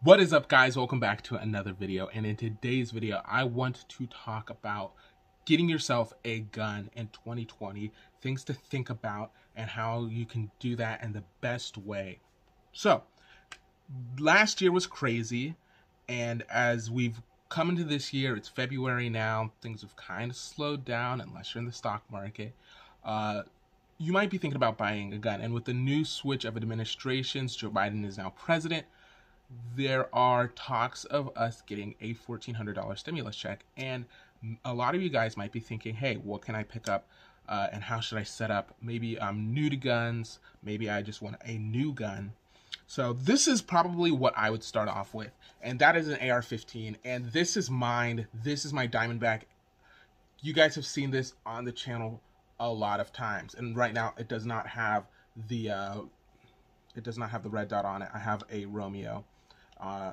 What is up, guys? Welcome back to another video, and in today's video I want to talk about getting yourself a gun in 2020, things to think about, and how you can do that in the best way. So last year was crazy, and as we've come into this year, it's February now, things have kind of slowed down unless you're in the stock market. You might be thinking about buying a gun, and with the new switch of administrations, Joe Biden is now president. There are talks of us getting a $1,400 stimulus check, and a lot of you guys might be thinking, hey, what can I pick up and how should I set up? Maybe I'm new to guns, maybe I just want a new gun. So this is probably what I would start off with, and that is an AR-15, and this is mine. This is my Diamondback. You guys have seen this on the channel a lot of times, and right now it does not have the red dot on it. I have a Romeo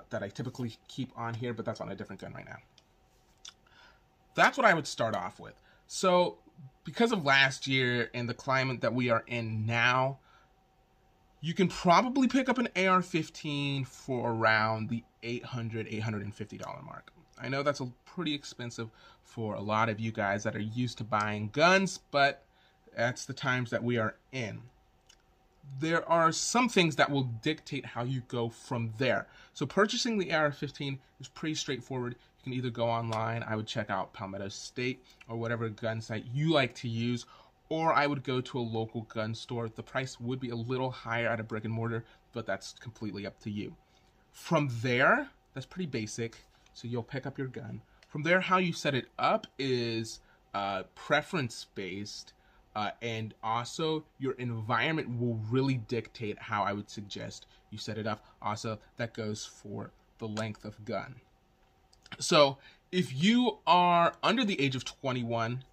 that I typically keep on here, but that's on a different gun right now. That's what I would start off with. So because of last year and the climate that we are in now, you can probably pick up an AR-15 for around the $800, $850 mark. I know that's pretty expensive for a lot of you guys that are used to buying guns, but that's the times that we are in. There are some things that will dictate how you go from there. So purchasing the AR-15 is pretty straightforward. You can either go online, I would check out Palmetto State or whatever gun site you like to use, or I would go to a local gun store. The price would be a little higher at a brick and mortar, but that's completely up to you. From there, that's pretty basic. So you'll pick up your gun. From there, how you set it up is preference-based. And also your environment will really dictate how I would suggest you set it up. Also, that goes for the length of gun. So if you are under the age of 21,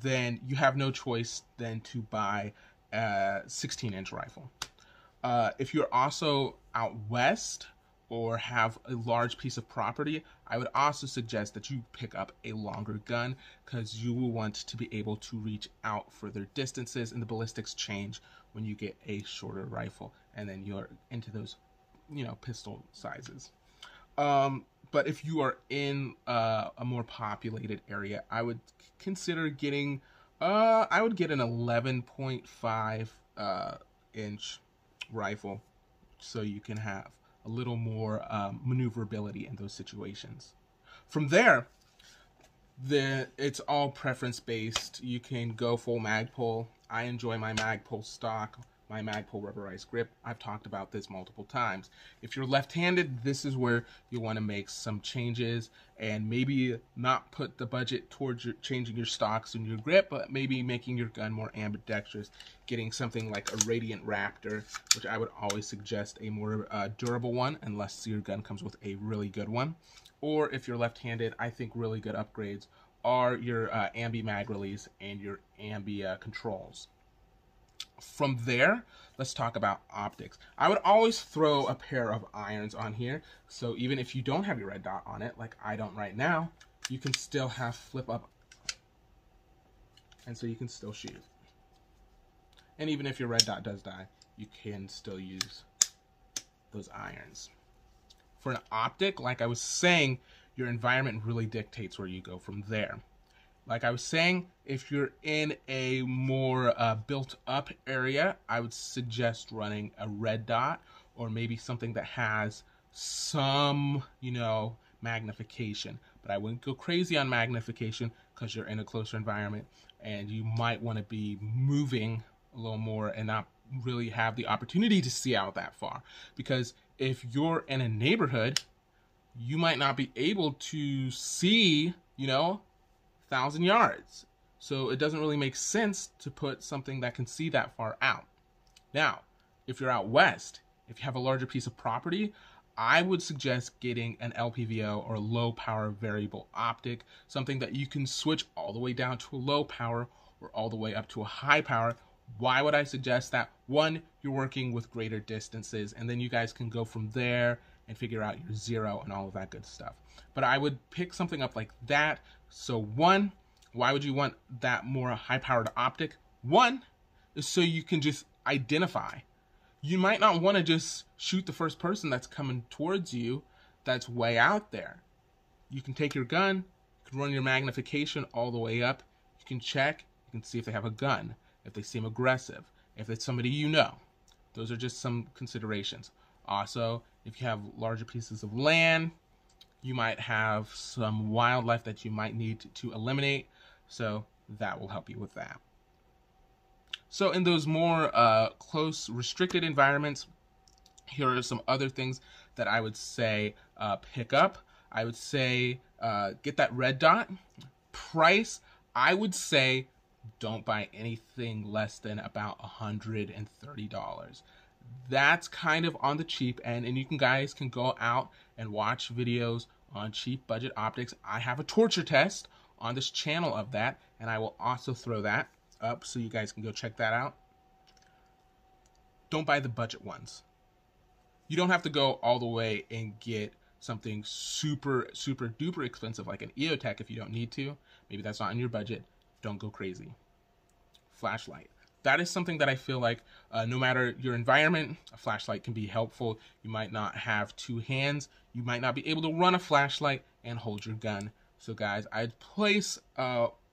then you have no choice than to buy a 16-inch rifle. If you're also out west or have a large piece of property, I would also suggest that you pick up a longer gun, because you will want to be able to reach out further distances, and the ballistics change when you get a shorter rifle, and then you're into those, pistol sizes. But if you are in a more populated area, I would consider getting, I would get an 11.5 inch rifle, so you can have a little more maneuverability in those situations. From there, it's all preference based. You can go full Magpul. I enjoy my Magpul stock, my Magpul rubberized grip. I've talked about this multiple times. If you're left-handed, this is where you want to make some changes and maybe not put the budget towards changing your stocks and your grip, but maybe making your gun more ambidextrous, getting something like a Radiant Raptor, which I would always suggest a more durable one, unless your gun comes with a really good one. Or if you're left-handed, I think really good upgrades are your ambi mag release and your ambi controls. From there, let's talk about optics. I would always throw a pair of irons on here, so even if you don't have your red dot on it, like I don't right now, you can still have flip up, and so you can still shoot. And even if your red dot does die, you can still use those irons. For an optic, like I was saying, your environment really dictates where you go from there. Like I was saying, if you're in a more built-up area, I would suggest running a red dot, or maybe something that has some, magnification. But I wouldn't go crazy on magnification, because you're in a closer environment, and you might want to be moving a little more and not really have the opportunity to see out that far. Because if you're in a neighborhood, you might not be able to see, 1,000 yards. So it doesn't really make sense to put something that can see that far out. Now, if you're out west, if you have a larger piece of property, I would suggest getting an LPVO, or low power variable optic, something that you can switch all the way down to a low power or all the way up to a high power. Why would I suggest that? One, you're working with greater distances, and then you guys can go from there and figure out your zero and all of that good stuff. But I would pick something up like that. So one, why would you want that more high-powered optic? One is so you can just identify. You might not want to just shoot the first person that's coming towards you. that's way out there. You can take your gun, you can run your magnification all the way up, you can check, you can see if they have a gun, if they seem aggressive, if it's somebody you know. Those are just some considerations. Also, if you have larger pieces of land, you might have some wildlife that you might need to eliminate, so that will help you with that. So in those more close, restricted environments, here are some other things that I would say pick up. I would say get that red dot. Price, I would say don't buy anything less than about $130. That's kind of on the cheap end, and you guys can go out and watch videos on cheap budget optics. I have a torture test on this channel of that, and I will also throw that up so you guys can go check that out. Don't buy the budget ones. You don't have to go all the way and get something super duper expensive like an EOTech if you don't need to. Maybe that's not in your budget. Don't go crazy. Flashlight. That is something that I feel like no matter your environment, a flashlight can be helpful. You might not have two hands. You might not be able to run a flashlight and hold your gun. So guys, I'd place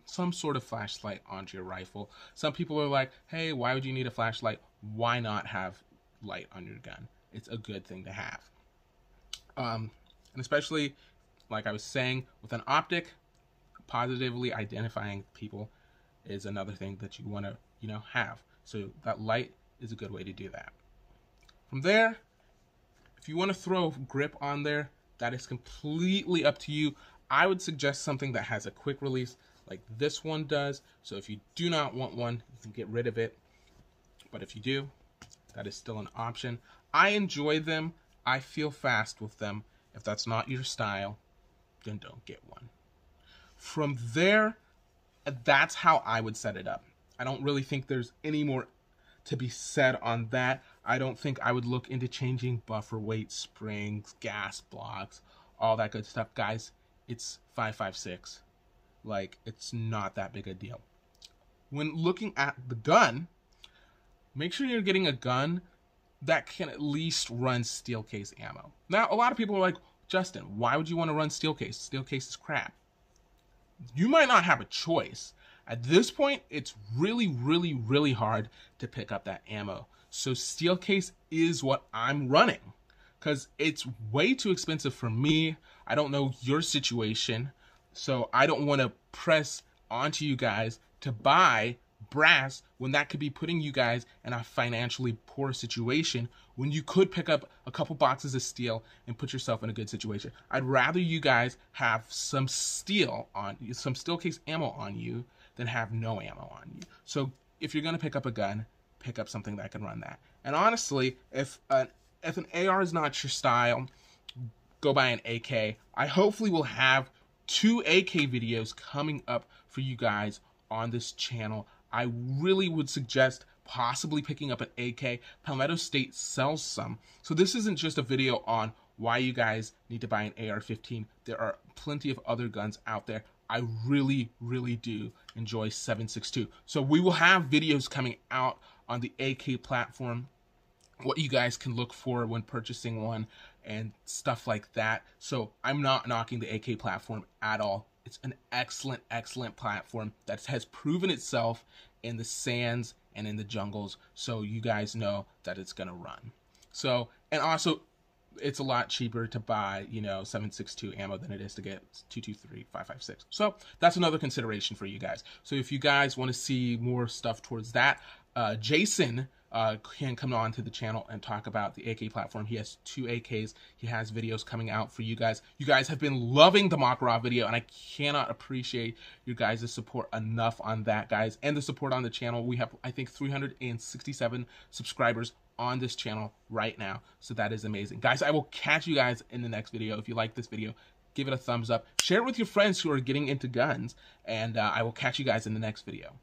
some sort of flashlight onto your rifle. Some people are like, hey, why would you need a flashlight? Why not have light on your gun? It's a good thing to have. And especially, like I was saying, with an optic, positively identifying people is another thing that you want to, have. So that light is a good way to do that. From there, if you want to throw grip on there, that is completely up to you. I would suggest something that has a quick release like this one does. So if you do not want one, you can get rid of it. But if you do, that is still an option. I enjoy them. I feel fast with them. If that's not your style, then don't get one. From there, that's how I would set it up. I don't really think there's any more to be said on that. I don't think I would look into changing buffer weight, springs, gas blocks, all that good stuff. Guys, it's 5.56. Like, it's not that big a deal. When looking at the gun, make sure you're getting a gun that can at least run steel case ammo. Now, a lot of people are like, Justin, why would you want to run steel case? Steel case is crap. You might not have a choice. At this point, it's really hard to pick up that ammo. So steel case is what I'm running because it's way too expensive for me. I don't know your situation, so I don't want to press onto you guys to buy brass when that could be putting you guys in a financially poor situation when you could pick up a couple boxes of steel and put yourself in a good situation. I'd rather you guys have some steel on you, some steel case ammo on you than have no ammo on you. So if you're going to pick up a gun, pick up something that can run that. And honestly, if an AR is not your style, go buy an AK. I hopefully will have 2 AK videos coming up for you guys on this channel. I really would suggest possibly picking up an AK. Palmetto State sells some. So this isn't just a video on why you guys need to buy an AR-15. There are plenty of other guns out there. I really do enjoy 7.62. So we will have videos coming out on the AK platform, what you guys can look for when purchasing one and stuff like that. So I'm not knocking the AK platform at all. It's an excellent platform that has proven itself in the sands and in the jungles, so you guys know that it's gonna run. So, and also, it's a lot cheaper to buy, 7.62 ammo than it is to get 223, 5.56. So that's another consideration for you guys. So if you guys want to see more stuff towards that, Jason can come on to the channel and talk about the AK platform. He has 2 AKs. He has videos coming out for you guys. You guys have been loving the Makarov video, and I cannot appreciate your guys' support enough on that, guys, and the support on the channel. We have, I think, 367 subscribers on this channel right now, so that is amazing. Guys, I will catch you guys in the next video. If you like this video, give it a thumbs up. Share it with your friends who are getting into guns, and I will catch you guys in the next video.